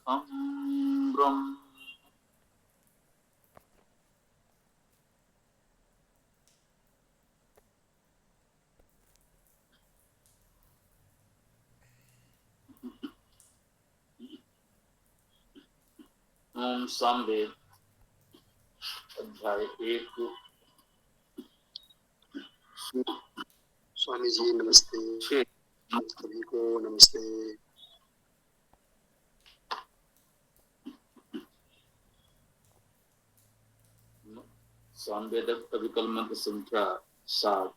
ब्रह्म ओम सामवेद अध्याय 1। स्वामी जी नमस्ते। सभी को नमस्ते। सामवेदक अविकल मंत्र संख्या 7।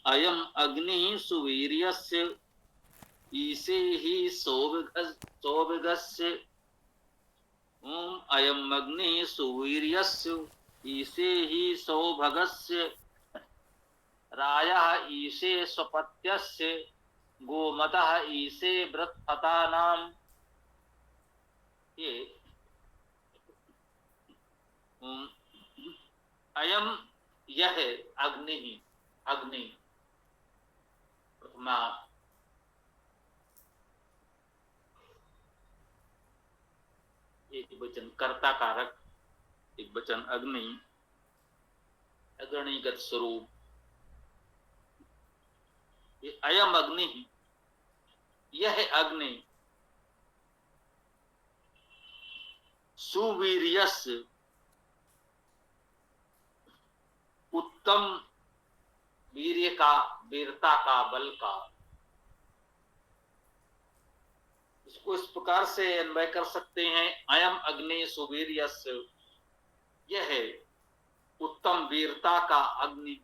अयम अग्नि सुवीर्यस्य ईसे ही सौभगस्य। ओम अयम अग्नि सुवीर्यस्य ईसे ही सौभगस्य। रायः ईसे स्वपत्यस्य गोमतः ईसे वृत्पतानाम। ये अयम यह अग्नि अग्नि प्रथमा एक वचन कर्ता कारक, एक वचन अग्नि, अग्निगत स्वरूप। अयम अग्नि यह अग्नि सुवीर्यस उत्तम वीर्य का, वीरता का, बल का। इसको इस प्रकार से अन्वय कर सकते हैं। अयम अग्नि सुवीर्यस यह उत्तम वीरता का अग्नि,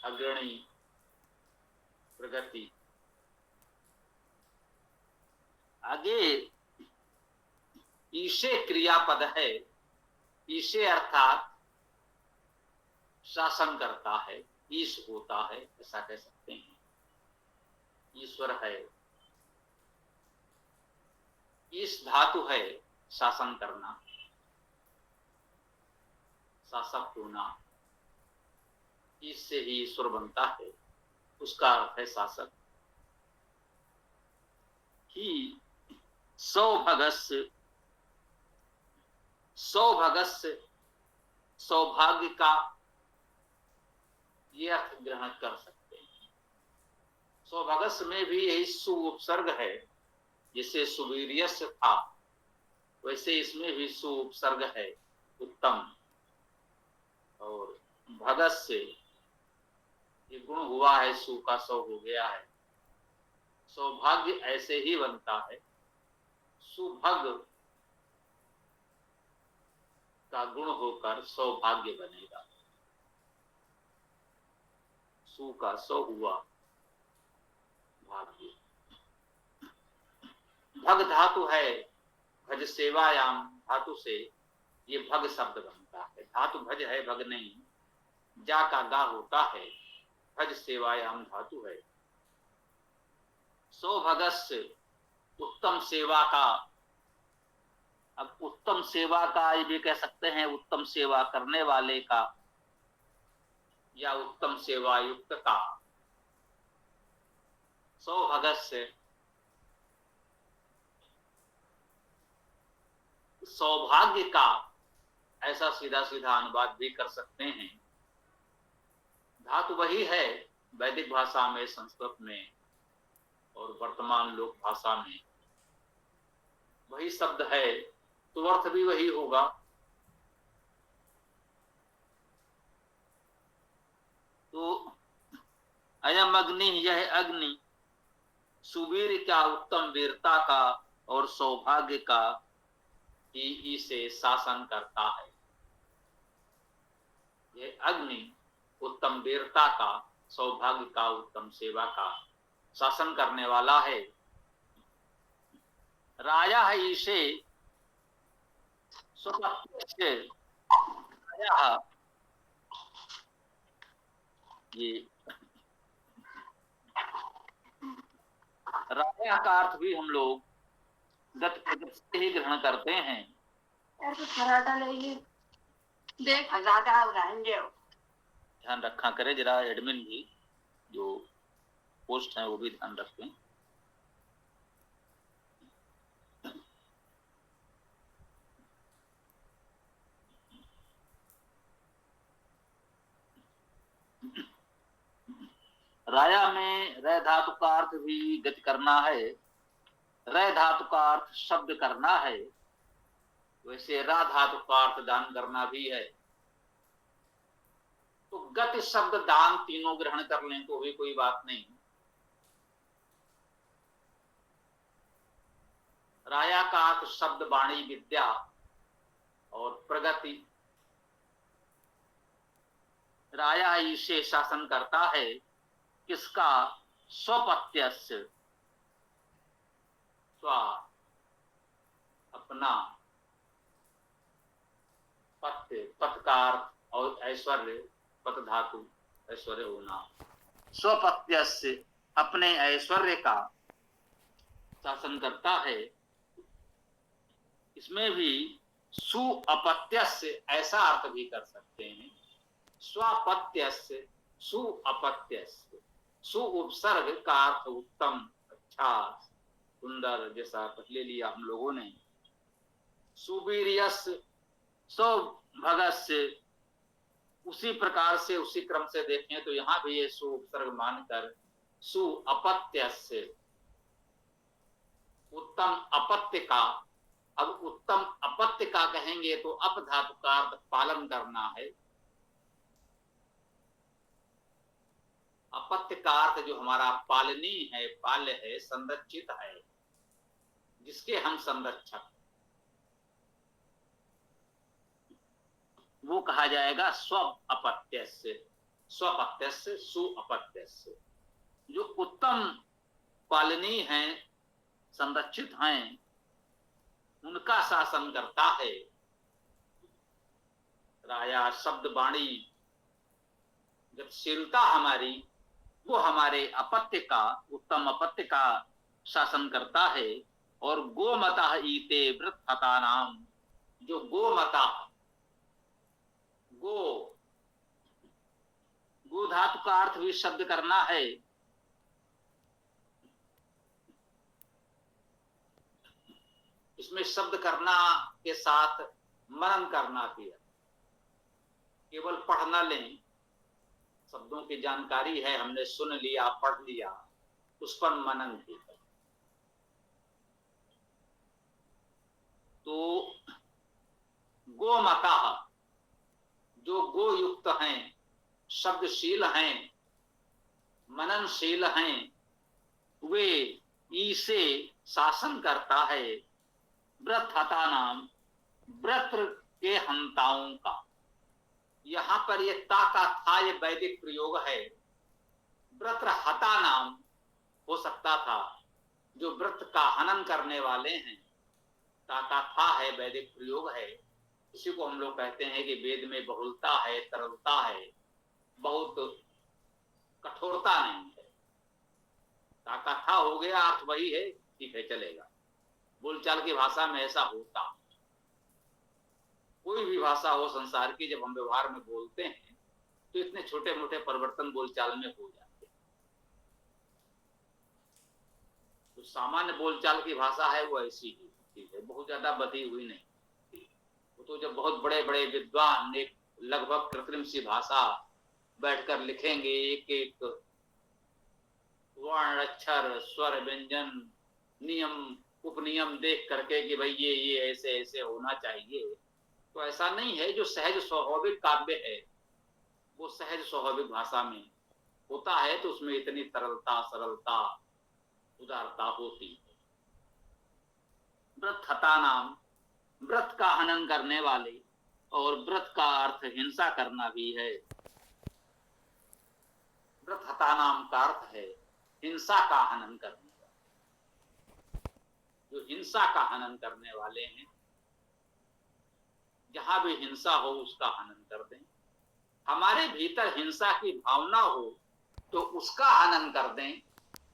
अग्रणी प्रगति। आगे ईशे क्रियापद है। ईशे अर्थात शासन करता है, ईश होता है, ऐसा कह सकते हैं। ईश्वर है, ईश धातु है शासन करना, शासक होना। ईश से ही ईश्वर बनता है, उसका अर्थ है शासक। ही सौभगस्य, सौभगस्य सौभाग्य का, ये अर्थ ग्रहण कर सकते हैं। सौभाग्य में भी यही सु उपसर्ग है। जैसे सुवीर्यस्य था वैसे इसमें भी सु उपसर्ग है, उत्तम। और भगस्य ये गुण हुआ है, सु का सौ हो गया है। सौभाग्य ऐसे ही बनता है, सुभग का गुण होकर सौभाग्य बनेगा। सु का सौ हुआ भाग्य। भग धातु है, भज सेवायाम धातु से ये भग शब्द बनता है। धातु भज है, भग नहीं। जा का गा होता है, भज सेवायाम धातु है। सौभगस्य उत्तम सेवा का। अब उत्तम सेवा का ये भी कह सकते हैं, उत्तम सेवा करने वाले का या उत्तम सेवा युक्त का। सौभगस्य सौभाग्य का, ऐसा सीधा सीधा अनुवाद भी कर सकते हैं। धातु वही है वैदिक भाषा में, संस्कृत में और वर्तमान लोक भाषा में वही शब्द है, तो अर्थ भी वही होगा। तो अयम अग्नि यह अग्नि सुवीर का, उत्तम वीरता का और सौभाग्य का ही इसे शासन करता है। यह अग्नि उत्तम वीरता का, सौभाग्य का, उत्तम सेवा का शासन करने वाला है। राजा है इसे स्वपत्य, राजा ये राजा का अर्थ भी हम लोग गत प्रगति से ही ग्रहण करते हैं। यार तो पराठा लेगी देख ज्यादा रहेंगे। ध्यान रखा करे जरा, एडमिन भी जो पोस्ट है वो भी ध्यान रखें। राया में रह धातु का अर्थ भी गति करना है, रह धातु का अर्थ शब्द करना है, वैसे रा धातु का अर्थ दान करना भी है। तो गति शब्द दान तीनों ग्रहण कर लें तो भी कोई बात नहीं। राया का अर्थ शब्द वाणी विद्या और प्रगति। राया इसे शासन करता है, किसका? स्वपत्यस्य, स्व अपना, पत्य पत्कार और ऐश्वर्य, पत धातु ऐश्वर्य होना। स्वपत्यस्य अपने ऐश्वर्य का शासन करता है। इसमें भी सु अपत्यस्य ऐसा अर्थ भी कर सकते हैं, स्वपत्यस्य सु अपत्यस्य। सु उपसर्ग का अर्थ उत्तम, अच्छा, सुंदर, जैसा पहले लिया हम लोगों ने। सुवीर्यस्य सौभगस्य, उसी प्रकार से उसी क्रम से देखें तो यहां भी ये सु उपसर्ग मानकर सु अपत्यस्य, उत्तम अपत्य का। अब उत्तम अपत्य का कहेंगे तो अप धातु का अर्थ पालन करना है। अपत्य का अर्थ जो हमारा पालनी है, पाल्य है, संरक्षित है, जिसके हम संरक्षक, वो कहा जाएगा स्व अपत्यस्य, स्वपत्यस्य सु अपत्यस्य। जो उत्तम पालनी है, संरक्षित हैं, उनका शासन करता है। राया शब्द वाणी गतिशीलता हमारी, वो हमारे अपत्य का, उत्तम अपत्य का शासन करता है। और गोमता ईते वृत्तता नाम, जो गोमता, गो धातु का अर्थ भी शब्द करना है। इसमें शब्द करना के साथ मनन करना भी है, केवल पढ़ न लें। शब्दों की जानकारी है, हमने सुन लिया, पढ़ लिया, उस पर मनन भी है। तो गोमता, जो गो युक्त हैं, शब्दशील हैं, मननशील हैं, वे इसे शासन करता है। व्रतहता नाम, व्रत के हंताओं का। यहां पर ये ता का था, ये वैदिक प्रयोग है। व्रत हता नाम हो सकता था, जो व्रत का हनन करने वाले हैं। ता का था है, वैदिक प्रयोग है। इसी को हम लोग कहते हैं कि वेद में बहुलता है, तरलता है, बहुत कठोरता नहीं है। ता का था हो गया, अर्थ वही है, ठीक है, चलेगा। बोलचाल की भाषा में ऐसा होता, कोई भी भाषा हो संसार की, जब हम व्यवहार में बोलते हैं तो इतने छोटे मोटे परिवर्तन बोलचाल में हो जाते हैं। तो सामान्य बोलचाल की भाषा है वो ऐसी ही होती है, बहुत ज्यादा बधी हुई नहीं। वो तो जब बहुत बड़े बड़े विद्वान एक लगभग कृत्रिम सी भाषा बैठकर लिखेंगे, एक एक वर्ण, अक्षर, स्वर, व्यंजन, नियम, उपनियम देख करके कि भाई ये ऐसे ऐसे होना चाहिए, तो ऐसा नहीं है। जो सहज स्वाभाविक काव्य है, वो सहज स्वाभाविक भाषा में होता है, तो उसमें इतनी तरलता, सरलता, उदारता होती है। व्रतहता नाम, व्रत का हनन करने वाले, और व्रत का अर्थ हिंसा करना भी है। व्रतहता नाम का अर्थ है हिंसा का हनन करने वाले। जो हिंसा का हनन करने वाले हैं, जहां भी हिंसा हो उसका हनन कर दें। हमारे भीतर हिंसा की भावना हो तो उसका हनन कर दें।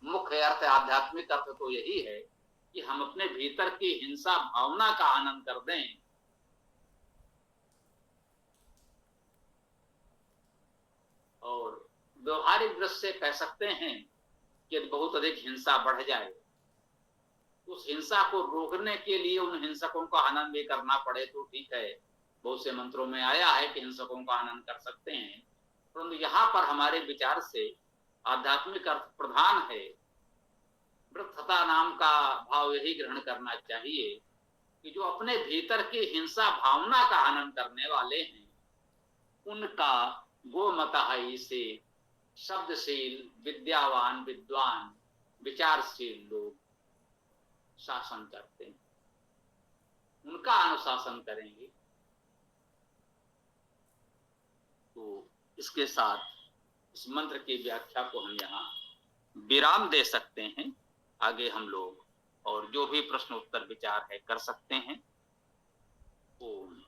मुख्य अर्थ, आध्यात्मिक अर्थ तो यही है कि हम अपने भीतर की हिंसा भावना का हनन कर दें, व्यवहारिक दृष्टि से कह सकते हैं कि यदि बहुत अधिक हिंसा बढ़ जाए, उस हिंसा को रोकने के लिए उन हिंसकों का हनन भी करना पड़े तो ठीक है। बहुत से मंत्रों में आया है कि हिंसकों का हनन कर सकते हैं, परंतु यहाँ पर हमारे विचार से आध्यात्मिक अर्थ प्रधान है। वृद्धता नाम का भाव यही ग्रहण करना चाहिए कि जो अपने भीतर की हिंसा भावना का हनन करने वाले हैं, उनका गोमतहाई से शब्दशील, विद्यावान, विद्वान, विचारशील लोग शासन करते हैं, उनका अनुशासन करेंगे। तो इसके साथ इस मंत्र की व्याख्या को हम यहाँ विराम दे सकते हैं। आगे हम लोग और जो भी प्रश्न उत्तर विचार है कर सकते हैं। ओम